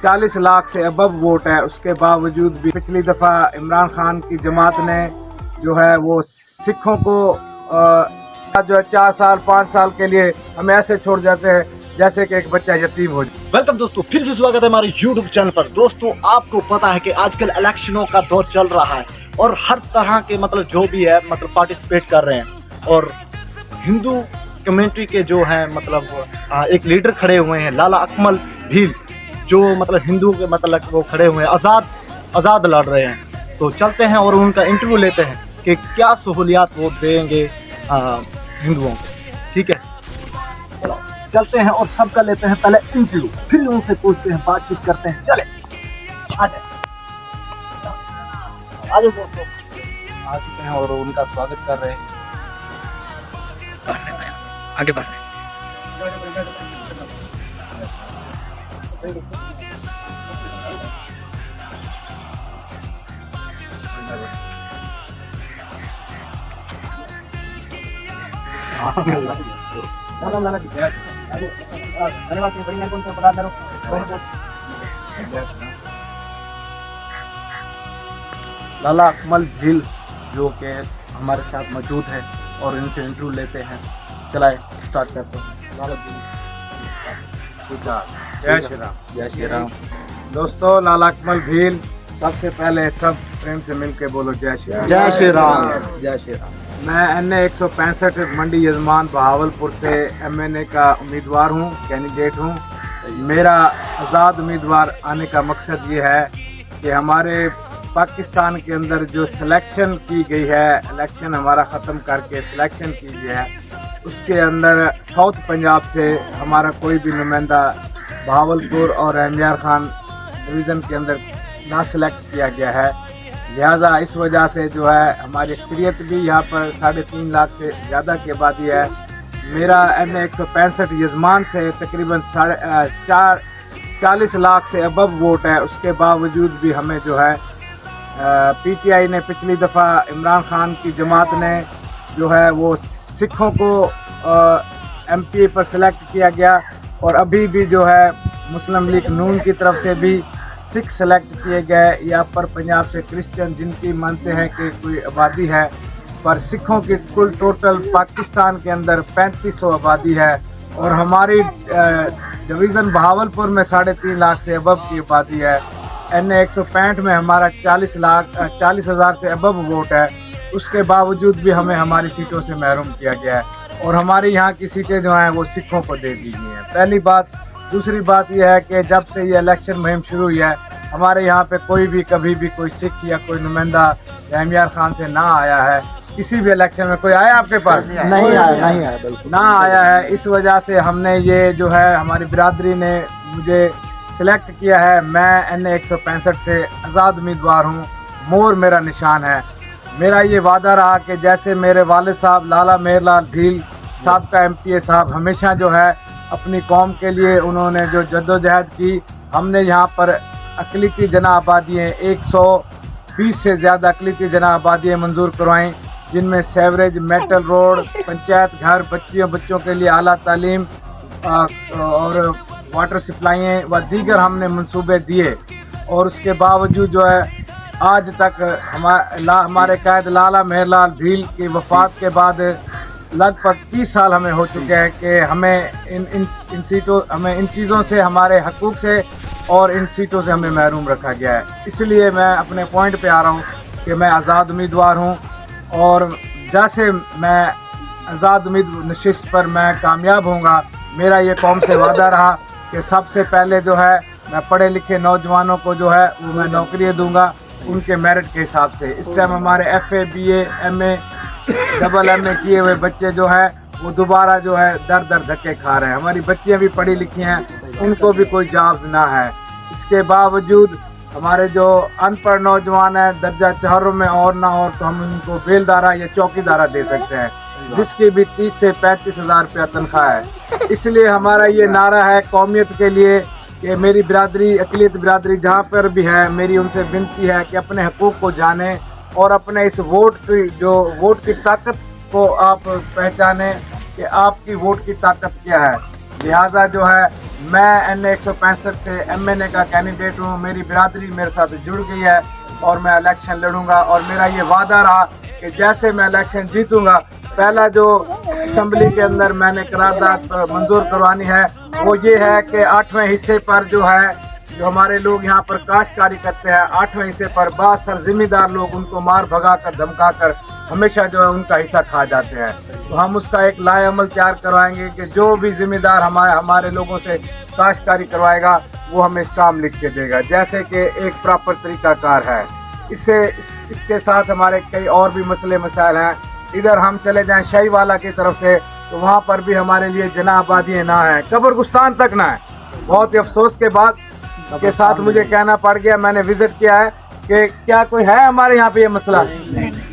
40 लाख से above vote है। उसके बावजूद भी पिछली दफ़ा इमरान खान की जमात ने जो है वो सिखों को जो है 4 साल 5 साल के लिए हमें ऐसे छोड़ जाते हैं जैसे कि एक बच्चा यतीम हो जाए। वेलकम दोस्तों, फिर से स्वागत है हमारे YouTube चैनल पर। दोस्तों, आपको पता है कि आजकल इलेक्शनों का दौर चल रहा है और हर तरह के जो भी है पार्टिसिपेट कर रहे हैं। और हिंदू कम्युनिटी के जो है एक लीडर खड़े हुए हैं, लाला अकमल भील, जो हिंदू के वो खड़े हुए हैं, आज़ाद लड़ रहे हैं। तो चलते हैं और उनका इंटरव्यू लेते हैं कि क्या सहूलियात वो देंगे हिंदुओं को। ठीक है, चलो चलते हैं और सबका लेते हैं पहले इंटरव्यू, फिर उनसे पूछते हैं, बातचीत करते हैं। चले आज दोस्तों आ चुके हैं और उनका स्वागत कर रहे हैं। आगे बढ़ लाला अकमल भील जो कि हमारे साथ मौजूद है और इनसे इंटरव्यू लेते हैं। चलाए स्टार्ट करते हैं। लाला जय श्री राम। जय श्री राम। दोस्तों, लाला अकमल भील, सबसे पहले सब प्रेम से मिल के बोलो जय श्री राम। जय श्री राम। जय श्री राम। मैं NA 165 मंडी यजमान बहावलपुर से MNA का उम्मीदवार हूँ, कैंडिडेट हूँ। मेरा आज़ाद उम्मीदवार आने का मकसद ये है कि हमारे पाकिस्तान के अंदर जो सिलेक्शन की गई है, इलेक्शन हमारा ख़त्म करके सिलेक्शन की गई है, उसके अंदर साउथ पंजाब से हमारा कोई भी नुमाइंदा बहावलपुर और एमआर खान डिवीज़न के अंदर ना सिलेक्ट किया गया है। लिहाजा इस वजह से जो है हमारी अक्सरियत भी यहाँ पर 3.5 लाख से ज़्यादा की आबादी है। मेरा NA 165 यजमान से तकरीबन 40 लाख से अबव वोट है। उसके बावजूद भी हमें जो है PTI ने पिछली दफ़ा इमरान खान की जमात ने जो है वो सिखों को MPA पर सिलेक्ट किया गया और अभी भी जो है मुस्लिम लीग नून की तरफ से भी सिख सेलेक्ट किए गए। या पर पंजाब से क्रिश्चियन जिनकी मानते हैं कि कोई आबादी है, पर सिखों की कुल टोटल पाकिस्तान के अंदर 3500 आबादी है और हमारी डिवीज़न बहावलपुर में 3.5 लाख से अबव की आबादी है। NA 165 में हमारा 40,000 से अबव वोट है। उसके बावजूद भी हमें हमारी सीटों से महरूम किया गया है और हमारे यहाँ की सीटें जो हैं वो सिखों को दे दी गई हैं। पहली बात। दूसरी बात यह है कि जब से ये इलेक्शन मुहिम शुरू हुई है, हमारे यहाँ पे कोई भी कभी भी कोई सिख या कोई नुमाइंदा एमआर खान से ना आया है। किसी भी इलेक्शन में कोई आया आपके पास? नहीं आया, बिल्कुल ना आया है। इस वजह से हमने ये जो है हमारी बिरादरी ने मुझे सिलेक्ट किया है। मैं NA 165 से आज़ाद उम्मीदवार हूँ। मोर मेरा निशान है। मेरा ये वादा रहा कि जैसे मेरे वालिद साहब लाला मेहरलाल भील साहब का MPA साहब हमेशा जो है अपनी कौम के लिए उन्होंने जो जद्दोजहद की, हमने यहाँ पर अक़लियती जना आबादियाँ 120 से ज़्यादा अक़लियती जना आबादियाँ मंजूर करवाएँ, जिनमें सेवरेज, मेटल रोड, पंचायत घर, बच्चों के लिए आला तालीम और वाटर सप्लाइयाँ व दीगर हमने मंसूबे दिए। और उसके बावजूद जो है आज तक हमारे कायद लाला मेहरलाल भील की वफ़ात के बाद लगभग 30 साल हमें हो चुके हैं कि हमें इन सीटों हमें इन चीज़ों से, हमारे हकूक़ से और इन सीटों से हमें महरूम रखा गया है। इसलिए मैं अपने पॉइंट पे आ रहा हूँ कि मैं आज़ाद उम्मीदवार हूँ और जैसे मैं आज़ाद नशिस्त पर मैं कामयाब होऊंगा, मेरा ये कौम से वादा रहा कि सबसे पहले जो है मैं पढ़े लिखे नौजवानों को जो है वो मैं नौकरियाँ दूँगा उनके मेरिट के हिसाब से। इस टाइम हमारे FA BA MA MA किए हुए बच्चे जो हैं वो दोबारा जो है दर धक्के खा रहे हैं। हमारी बच्चियां भी पढ़ी लिखी हैं, उनको भी कोई जॉब्स ना है। इसके बावजूद हमारे जो अनपढ़ नौजवान हैं दर्जा 4 में और ना और तो हम उनको बेलदारा या चौकीदारा दे सकते हैं, जिसकी भी 30 से 35 हज़ार रुपया तनख्वाह है। इसलिए हमारा ये नारा है कौमियत के लिए कि मेरी बिरादरी, अक़लियत बिरादरी जहाँ पर भी है, मेरी उनसे विनती है कि अपने हकूक़ को जानें और अपने इस वोट की ताकत को आप पहचानें कि आपकी वोट की ताकत क्या है। लिहाजा जो है मैं NA 165 से MNA का कैंडिडेट हूँ। मेरी बिरादरी मेरे साथ जुड़ गई है और मैं इलेक्शन लड़ूंगा। और मेरा ये वादा रहा कि जैसे मैं इलेक्शन जीतूंगा, पहला जो असम्बली के अंदर मैंने करारदाद मंजूर करवानी है वो ये है कि 8वें हिस्से पर जो है, जो हमारे लोग यहाँ पर काश्तकारी करते हैं, 8वें हिस्से पर बासर जिम्मेदार लोग उनको मार भगा कर धमका कर हमेशा जो है उनका हिस्सा खा जाते हैं। तो हम उसका एक लाएअमल तैयार करवाएंगे कि जो भी जिम्मेदार हमारे लोगों से काश्तकारी करवाएगा वो हमें स्टाम्प लिख के देगा, जैसे कि एक प्रॉपर तरीकाकार है। इसके साथ हमारे कई और भी मसले मसाइल हैं। इधर हम चले जाएं शाहीवाला की तरफ से, तो वहाँ पर भी हमारे लिए जना आबादी ना है, कब्रिस्तान तक ना है। बहुत ही अफसोस के बाद के साथ मुझे कहना पड़ गया, मैंने विजिट किया है कि क्या कोई है हमारे यहाँ पे ये मसला,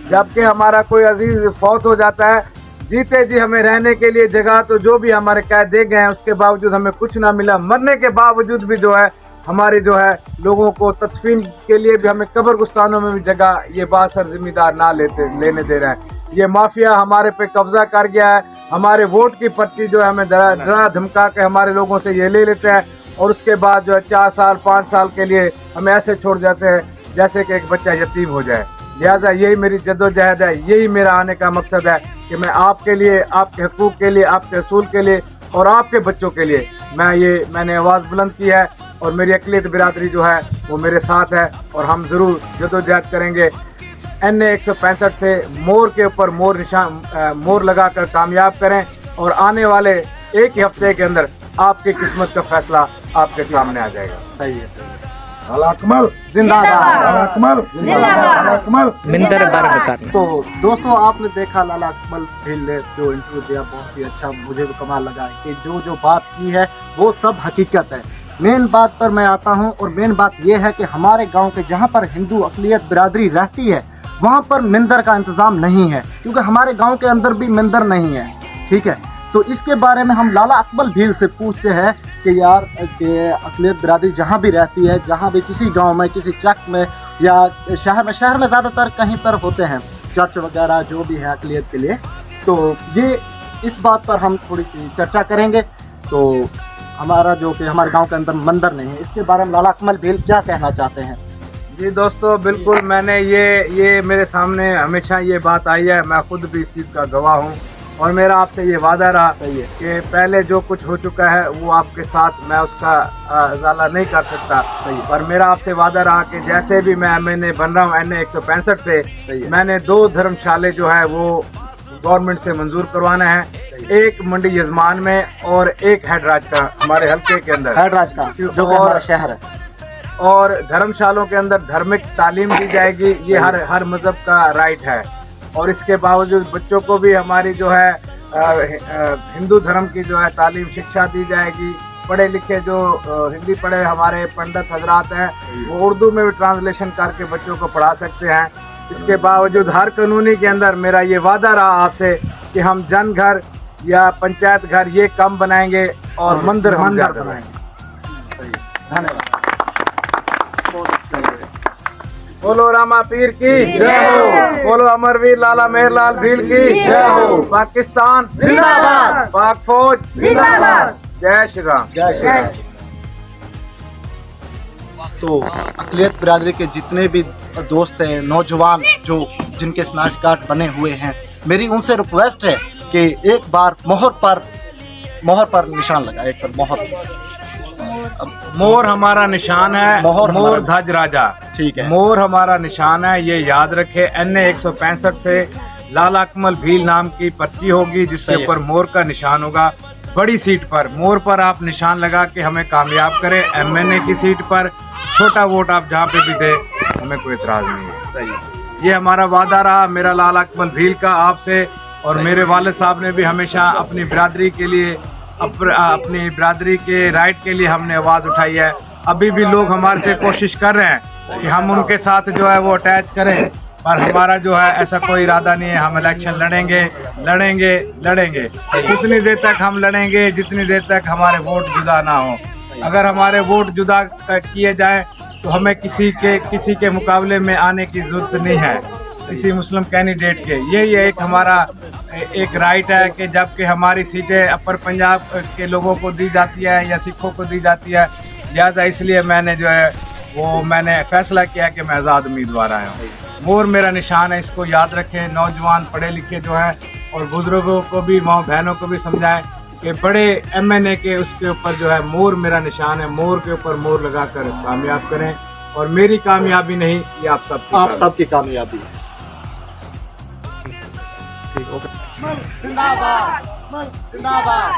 जबकि हमारा कोई अजीज फौत हो जाता है, जीते जी हमें रहने के लिए जगह तो जो भी हमारे कैद दे गए हैं उसके बावजूद हमें कुछ ना मिला। मरने के बावजूद भी जो है हमारे जो है लोगों को तदफीन के लिए भी हमें कब्रिस्तानों में भी जगह ये बासर जिम्मेदार ना लेने दे रहे हैं। ये माफिया हमारे पे कब्जा कर गया है। हमारे वोट की पर्ची जो है हमें डरा धमका के हमारे लोगों से ये ले लेते हैं और उसके बाद जो है 4 साल 5 साल के लिए हमें ऐसे छोड़ जाते हैं जैसे कि एक बच्चा यतीम हो जाए। लिहाजा यही मेरी जद्दोजहद है, यही मेरा आने का मकसद है कि मैं आपके लिए, आपके हकूक़ के लिए, आपके असूल के लिए और आपके बच्चों के लिए मैंने आवाज़ बुलंद की है। और मेरी अक़लियत बिरादरी जो है वो मेरे साथ है और हम ज़रूर जद्दोजहद करेंगे। NA 165 से मोर के ऊपर मोर लगाकर कामयाब करें और आने वाले एक ही हफ्ते के अंदर आपकी किस्मत का फैसला आपके सामने आ जाएगा। सही है, सही है। अकमल जिंदाबाद, अकमल जिंदाबाद, अकमल मिंदर बरकत। तो दोस्तों आपने देखा लाला अकमल भील ने जो इंटरव्यू दिया, बहुत ही अच्छा, मुझे भी कमाल लगा कि जो बात की है वो सब हकीकत है। मेन बात पर मैं आता हूं और मेन बात यह है कि हमारे गांव के जहां पर हिंदू अक़लियत बिरादरी रहती है वहां पर मंदिर का इंतज़ाम नहीं है, क्योंकि हमारे गांव के अंदर भी मंदिर नहीं है। ठीक है, तो इसके बारे में हम लाला अकमल भील से पूछते हैं कि यार कि अक़लियत बिरादरी जहाँ भी रहती है, जहाँ भी किसी गांव में, किसी चक में या शहर में ज़्यादातर कहीं पर होते हैं चर्च वगैरह जो भी है अक़लियत के लिए, तो ये इस बात पर हम थोड़ी सी चर्चा करेंगे। तो हमारा जो कि हमारे गांव के अंदर मंदिर नहीं है, इसके बारे में लाला अकमल भील क्या कहना चाहते हैं? जी दोस्तों, बिल्कुल मैंने ये मेरे सामने हमेशा ये बात आई है, मैं खुद भी इस चीज़ का गवाह हूँ और मेरा आपसे ये वादा रहा कि पहले जो कुछ हो चुका है वो आपके साथ मैं उसका इजाला नहीं कर सकता। पर मेरा आपसे वादा रहा कि जैसे भी मैं MNA बन रहा हूँ NA 165 से, मैंने 2 धर्मशाले जो है वो गवर्नमेंट से मंजूर करवाना है, एक मंडी यजमान में और एक हेडराज का हमारे हल्के के अंदर, हेडराज का जो हमारा शहर है। और धर्मशालों के अंदर धार्मिक तालीम दी जाएगी, ये हर मज़हब का राइट है। और इसके बावजूद बच्चों को भी हमारी जो है हिंदू धर्म की जो है तालीम शिक्षा दी जाएगी। पढ़े लिखे जो हिंदी पढ़े हमारे पंडित हजरात हैं वो उर्दू में भी ट्रांसलेशन करके बच्चों को पढ़ा सकते हैं। इसके बावजूद हर कानूनी के अंदर मेरा ये वादा रहा आपसे कि हम जन घर या पंचायत घर ये कम बनाएंगे और मंदिर हम ज़्यादा बनाएंगे। धन्यवाद। बोलो रामा पीर की जय हो, बोलो अमरवीर लाला मेहरलाल भील की जय हो, पाकिस्तान जिंदाबाद, पाक फौज जिंदाबाद, जय श्री राम, जय श्री राम। तो अक़लियत बिरादरी के जितने भी दोस्त हैं, नौजवान जो जिनके स्नैच कार्ड बने हुए हैं, मेरी उनसे रिक्वेस्ट है कि एक बार मोहर पर निशान लगा, एक पर मोहर। मोर हमारा निशान है, मोर ध्वज राजा। ठीक है, मोर हमारा निशान है, ये याद रखे। NA 165 से लाला अकमल भील नाम की पर्ची होगी जिसके ऊपर मोर का निशान होगा। बड़ी सीट पर मोर पर आप निशान लगा के हमें कामयाब करें। MNA की सीट पर छोटा वोट आप जहाँ पे भी दे, हमें कोई इतराज नहीं है। सही, ये हमारा वादा रहा मेरा लाला अकमल भील का आपसे। और मेरे वाले साहब ने भी हमेशा अपनी बिरादरी के लिए, अपनी बिरादरी के राइट के लिए हमने आवाज़ उठाई है। अभी भी लोग हमारे से कोशिश कर रहे हैं कि हम उनके साथ जो है वो अटैच करें, पर हमारा जो है ऐसा कोई इरादा नहीं है। हम इलेक्शन लड़ेंगे उतनी देर तक हम लड़ेंगे जितनी देर तक हमारे वोट जुदा ना हो। अगर हमारे वोट जुदा किए जाए तो हमें किसी के मुकाबले में आने की जरूरत नहीं है, किसी मुस्लिम कैंडिडेट के। यही एक हमारा एक राइट है कि जबकि हमारी सीटें अपर पंजाब के लोगों को दी जाती है या सिखों को दी जाती है, लिहाजा इसलिए मैंने जो है वो मैंने फैसला किया कि मैं आज़ाद उम्मीदवार आया हूँ। मोर मेरा निशान है, इसको याद रखें। नौजवान पढ़े लिखे जो हैं और बुजुर्गों को भी, माँ बहनों को भी समझाएं कि बड़े MNA के उसके ऊपर जो है मोर मेरा निशान है, मोर के ऊपर मोर लगाकर कामयाब करें। और मेरी कामयाबी नहीं, ये आप सबकी कामयाबी है। ठीक, ओके। जिंदाबाद जिंदाबाद।